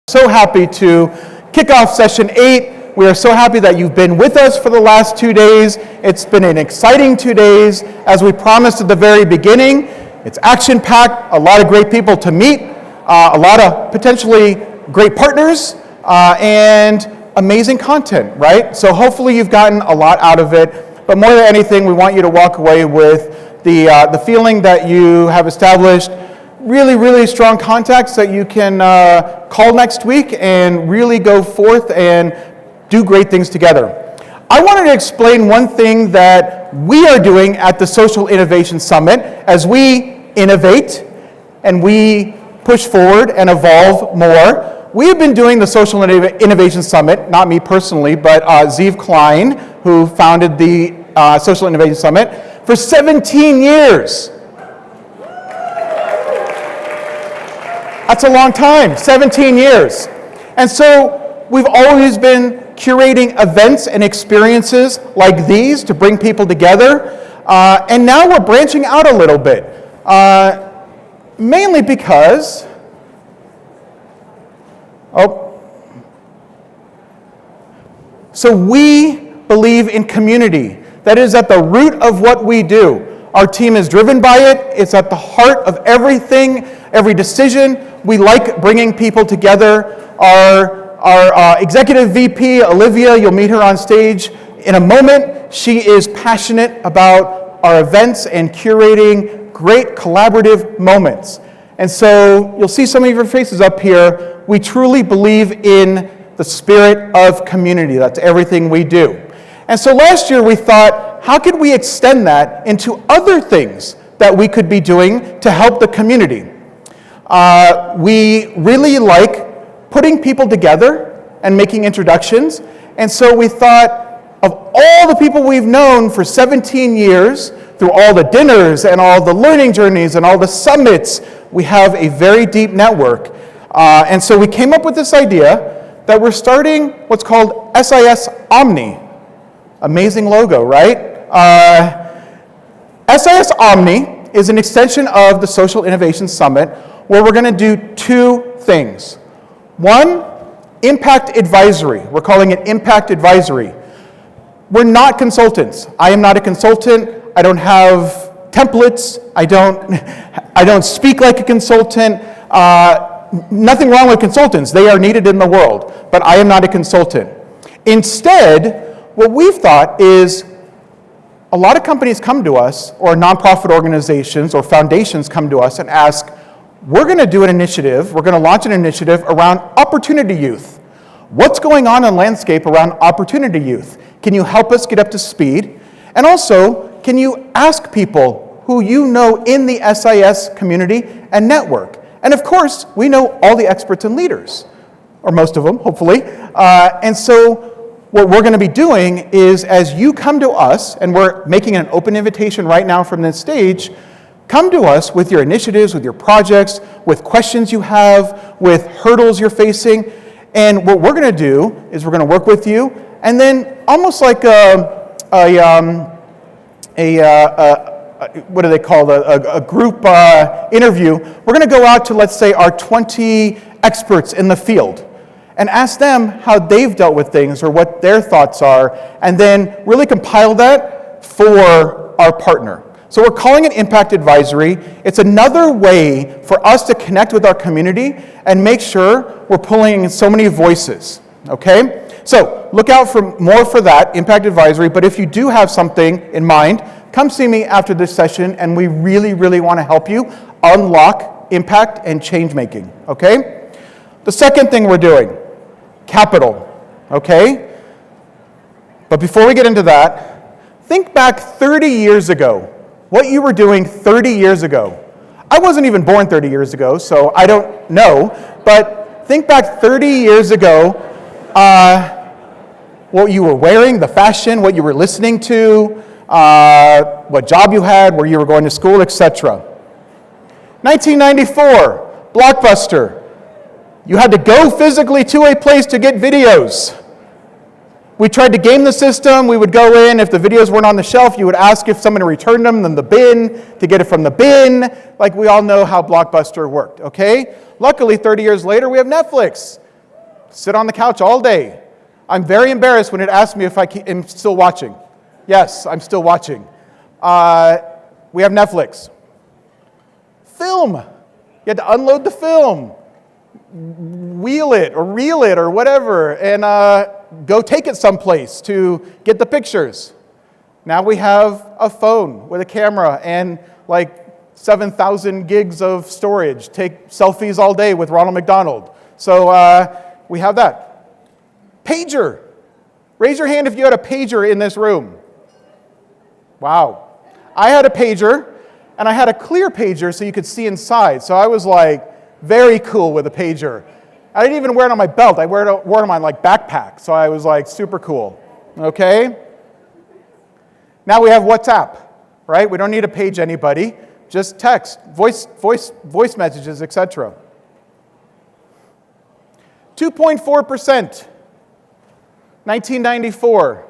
So happy to kick off session 8. We are so happy that you've been with us for the last 2 days. It's been an exciting 2 days. As we promised at the very beginning, it's action-packed, a lot of great people to meet, a lot of potentially great partners, and amazing content, right? So hopefully you've gotten a lot out of it. But more than anything, we want you to walk away with the feeling that you have established really strong contacts that you can call next week and really go forth and do great things together. I wanted to explain one thing that we are doing at the Social Innovation Summit as we innovate and we push forward and evolve more. We have been doing the Social Innovation Summit, not me personally, but Zeev Klein, who founded the Social Innovation Summit, for 17 years. That's a long time, 17 years. And so we've always been curating events and experiences like these to bring people together. And now we're branching out a little bit, mainly because, so we believe in community. That is at the root of what we do. Our team is driven by it. It's at the heart of everything, every decision. We like bringing people together. Our executive VP, Olivia, you'll meet her on stage in a moment. She is passionate about our events and curating great collaborative moments. And so you'll see some of your faces up here. We truly believe in the spirit of community. That's everything we do. And so last year we thought, how could we extend that into other things that we could be doing to help the community? We really like putting people together and making introductions. And so we thought of all the people we've known for 17 years, through all the dinners and all the learning journeys and all the summits, we have a very deep network. And so we came up with this idea that we're starting what's called SIS Omni. Amazing logo, right? SIS Omni is an extension of the Social Innovation Summit where we're going to do 2 things. One, impact advisory. We're calling it impact advisory. We're not consultants. I am not a consultant. I don't have templates. I don't speak like a consultant. Nothing wrong with consultants. They are needed in the world, but I am not a consultant. Instead, what we've thought is a lot of companies come to us, or nonprofit organizations or foundations come to us and ask, we're going to do an initiative, we're going to launch an initiative around opportunity youth. What's going on in landscape around opportunity youth? Can you help us get up to speed? And also, can you ask people who you know in the SIS community and network? And of course, we know all the experts and leaders, or most of them, hopefully. And so what we're going to be doing is, as you come to us, and we're making an open invitation right now from this stage, come to us with your initiatives, with your projects, with questions you have, with hurdles you're facing. And what we're going to do is we're going to work with you, and then almost like what do they call a group interview, we're going to go out to, let's say, our 20 experts in the field and ask them how they've dealt with things or what their thoughts are, and then really compile that for our partner. So we're calling it Impact Advisory. It's another way for us to connect with our community and make sure we're pulling in so many voices, okay? So look out for more for that, Impact Advisory, but if you do have something in mind, come see me after this session, and we really want to help you unlock impact and change making, okay? The second thing we're doing, capital, okay? But before we get into that, think back 30 years ago, what you were doing 30 years ago. I wasn't even born 30 years ago, so I don't know, but think back 30 years ago, what you were wearing, the fashion, what you were listening to, what job you had, where you were going to school, etc. 1994, Blockbuster. You had to go physically to a place to get videos. We tried to game the system. We would go in. If the videos weren't on the shelf, you would ask if someone returned them in the bin to get it from the bin. Like, we all know how Blockbuster worked, okay? Luckily, 30 years later, we have Netflix. Sit on the couch all day. I'm very embarrassed when it asks me if I am still watching. Yes, I'm still watching. We have Netflix. Film. You had to unload the film, wheel it or reel it or whatever, and go take it someplace to get the pictures. Now we have a phone with a camera and like 7,000 gigs of storage. Take selfies all day with Ronald McDonald. So we have that. Pager. Raise your hand if you had a pager in this room. Wow. I had a pager, and I had a clear pager so you could see inside. So I was like very cool with a pager. I didn't even wear it on my belt. I wore it on my like backpack. So I was like super cool. Okay? Now we have WhatsApp, right? We don't need to page anybody. Just text, voice messages, etc. 2.4%. 1994.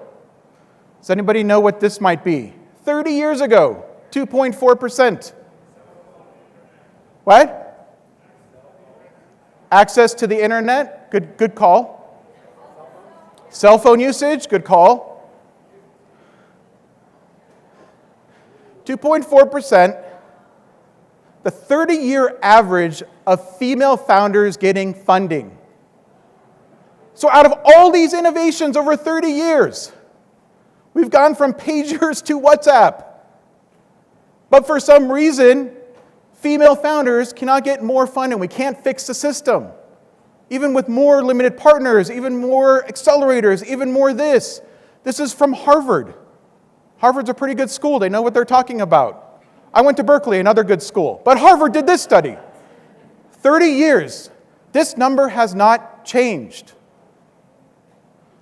Does anybody know what this might be? 30 years ago, 2.4%. What? Access to the internet? Good call. Cell phone usage? Good call. 2.4%. The 30-year average of female founders getting funding. So out of all these innovations over 30 years, we've gone from pagers to WhatsApp. But for some reason, female founders cannot get more funding. We can't fix the system. Even with more limited partners, even more accelerators, even more this. This is from Harvard. Harvard's a pretty good school. They know what they're talking about. I went to Berkeley, another good school. But Harvard did this study. 30 years. This number has not changed.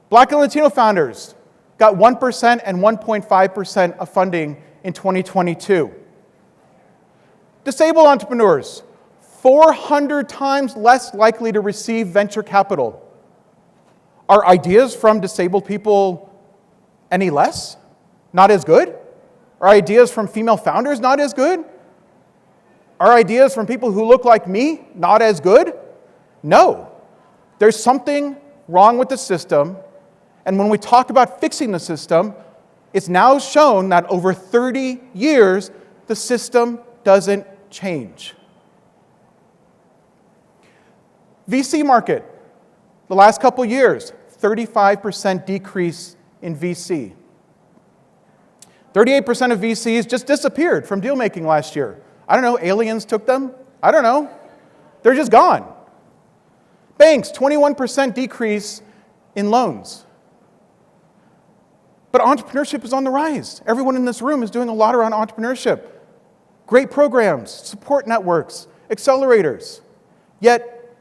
Black and Latino founders got 1% and 1.5% of funding in 2022. Disabled entrepreneurs, 400 times less likely to receive venture capital. Are ideas from disabled people any less? Not as good? Are ideas from female founders not as good? Are ideas from people who look like me not as good? No. There's something wrong with the system. And when we talk about fixing the system, it's now shown that over 30 years, the system doesn't change. VC market, the last couple years, 35% decrease in VC. 38% of VCs just disappeared from deal making last year. I don't know, aliens took them? I don't know. They're just gone. Banks, 21% decrease in loans. But entrepreneurship is on the rise. Everyone in this room is doing a lot around entrepreneurship. Great programs, support networks, accelerators. Yet,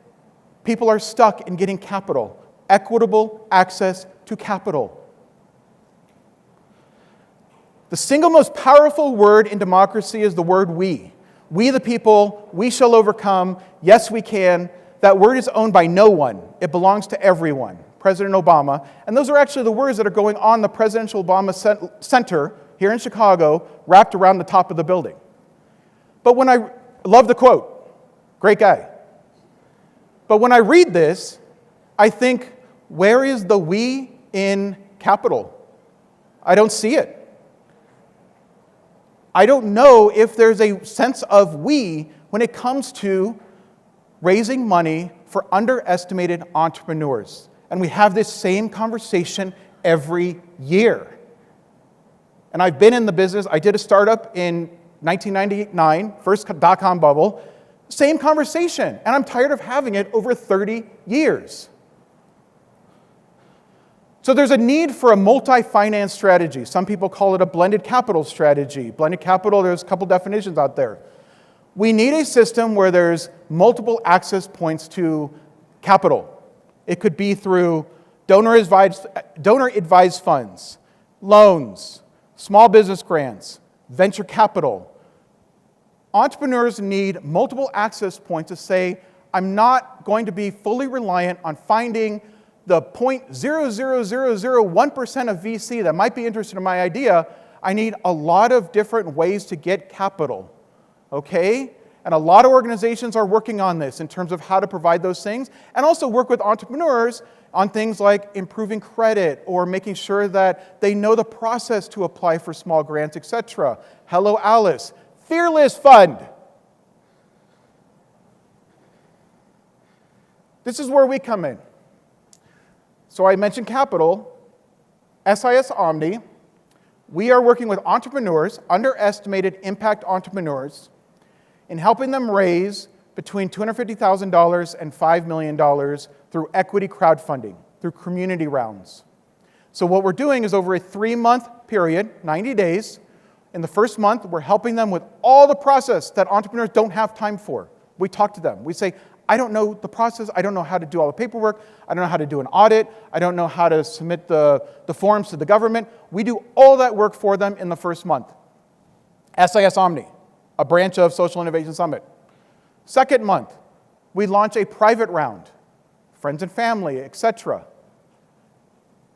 people are stuck in getting capital, equitable access to capital. The single most powerful word in democracy is the word we. We the people, we shall overcome, yes we can. That word is owned by no one. It belongs to everyone. President Obama. And those are actually the words that are going on the Presidential Obama Center here in Chicago, wrapped around the top of the building. But when I love the quote, great guy. But when I read this, I think, where is the we in capital? I don't see it. I don't know if there's a sense of we when it comes to raising money for underestimated entrepreneurs. And we have this same conversation every year. And I've been in the business. I did a startup in 1999, first dot-com bubble. Same conversation. And I'm tired of having it over 30 years. So there's a need for a multi-finance strategy. Some people call it a blended capital strategy. Blended capital, there's a couple definitions out there. We need a system where there's multiple access points to capital. It could be through donor-advised funds, loans, small business grants, venture capital. Entrepreneurs need multiple access points to say, I'm not going to be fully reliant on finding the 0.00001% of VC that might be interested in my idea. I need a lot of different ways to get capital, okay? And a lot of organizations are working on this in terms of how to provide those things, and also work with entrepreneurs on things like improving credit or making sure that they know the process to apply for small grants, etc. Hello, Alice. Fearless Fund. This is where we come in. So I mentioned capital, SIS Omni. We are working with entrepreneurs, underestimated impact entrepreneurs, in helping them raise between $250,000 and $5 million through equity crowdfunding, through community rounds. So what we're doing is over a 3-month period, 90 days, in the first month, we're helping them with all the process that entrepreneurs don't have time for. We talk to them. We say, I don't know the process. I don't know how to do all the paperwork. I don't know how to do an audit. I don't know how to submit the forms to the government. We do all that work for them in the first month. SIS Omni, a branch of Social Innovation Summit. Second month, we launch a private round, friends and family, etc.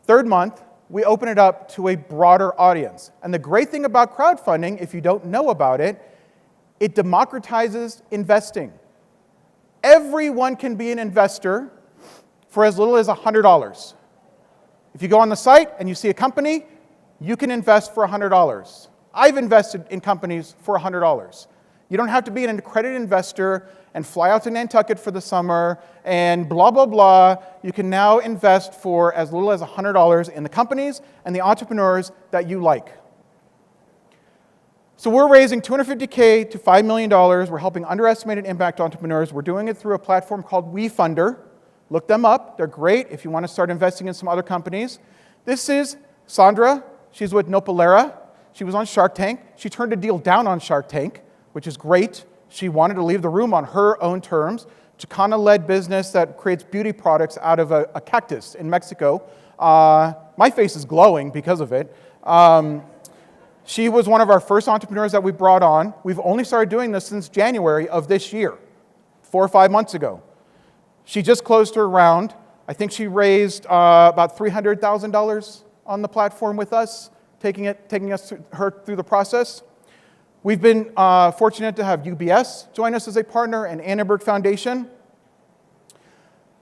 Third month, we open it up to a broader audience. And the great thing about crowdfunding, if you don't know about it, it democratizes investing. Everyone can be an investor for as little as $100. If you go on the site and you see a company, you can invest for $100. I've invested in companies for $100. You don't have to be an accredited investor and fly out to Nantucket for the summer and blah, blah, blah. You can now invest for as little as $100 in the companies and the entrepreneurs that you like. So we're raising $250K to $5 million. We're helping underestimated impact entrepreneurs. We're doing it through a platform called WeFunder. Look them up. They're great if you want to start investing in some other companies. This is Sandra. She's with Nopalera. She was on Shark Tank. She turned a deal down on Shark Tank, which is great. She wanted to leave the room on her own terms. Chicana-led business that creates beauty products out of a cactus in Mexico. My face is glowing because of it. She was one of our first entrepreneurs that we brought on. We've only started doing this since January of this year, 4 or 5 months ago. She just closed her round. I think she raised about $300,000 on the platform with us, taking her through the process. We've been fortunate to have UBS join us as a partner and Annenberg Foundation.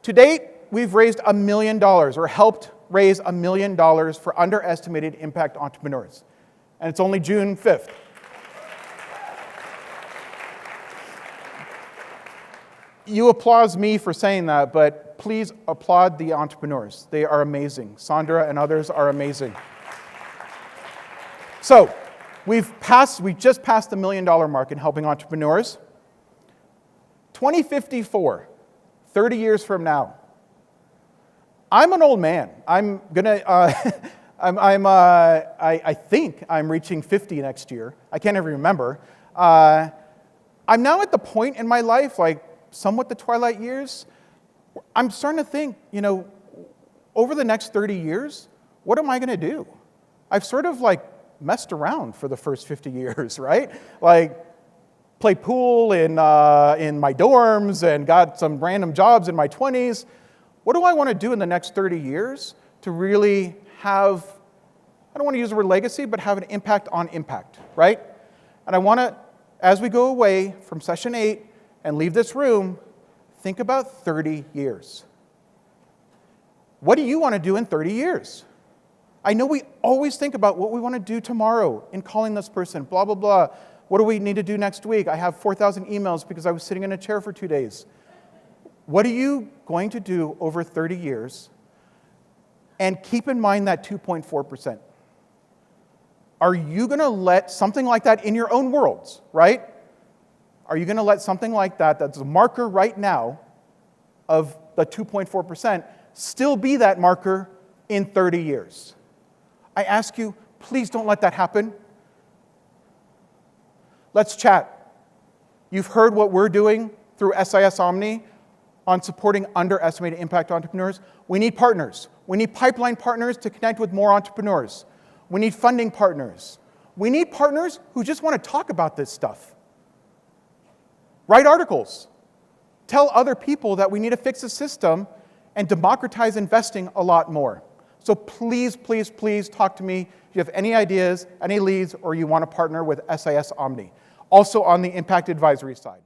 To date, we've raised $1 million, or helped raise $1 million for underestimated impact entrepreneurs. And it's only June 5th. You applaud me for saying that, but please applaud the entrepreneurs. They are amazing. Sandra and others are amazing. So, we just passed the $1 million mark in helping entrepreneurs. 2054, 30 years from now. I'm an old man. I'm gonna, I think I'm reaching 50 next year. I can't even remember. I'm now at the point in my life, like somewhat the twilight years. I'm starting to think, over the next 30 years, what am I going to do? I've sort of messed around for the first 50 years, right? Played pool in my dorms and got some random jobs in my 20s. What do I want to do in the next 30 years to really have, I don't want to use the word legacy, but have an impact on impact, right? And I want to, as we go away from session 8 and leave this room, think about 30 years. What do you want to do in 30 years? I know we always think about what we want to do tomorrow in calling this person, blah, blah, blah. What do we need to do next week? I have 4,000 emails because I was sitting in a chair for 2 days. What are you going to do over 30 years? And keep in mind that 2.4%. Are you going to let something like that in your own worlds, right? Are you going to let something like that, that's a marker right now of the 2.4%, still be that marker in 30 years? I ask you, please don't let that happen. Let's chat. You've heard what we're doing through SIS Omni on supporting underestimated impact entrepreneurs. We need partners. We need pipeline partners to connect with more entrepreneurs. We need funding partners. We need partners who just want to talk about this stuff. Write articles. Tell other people that we need to fix the system and democratize investing a lot more. So please, please, please talk to me if you have any ideas, any leads, or you want to partner with SIS Omni. Also on the impact advisory side.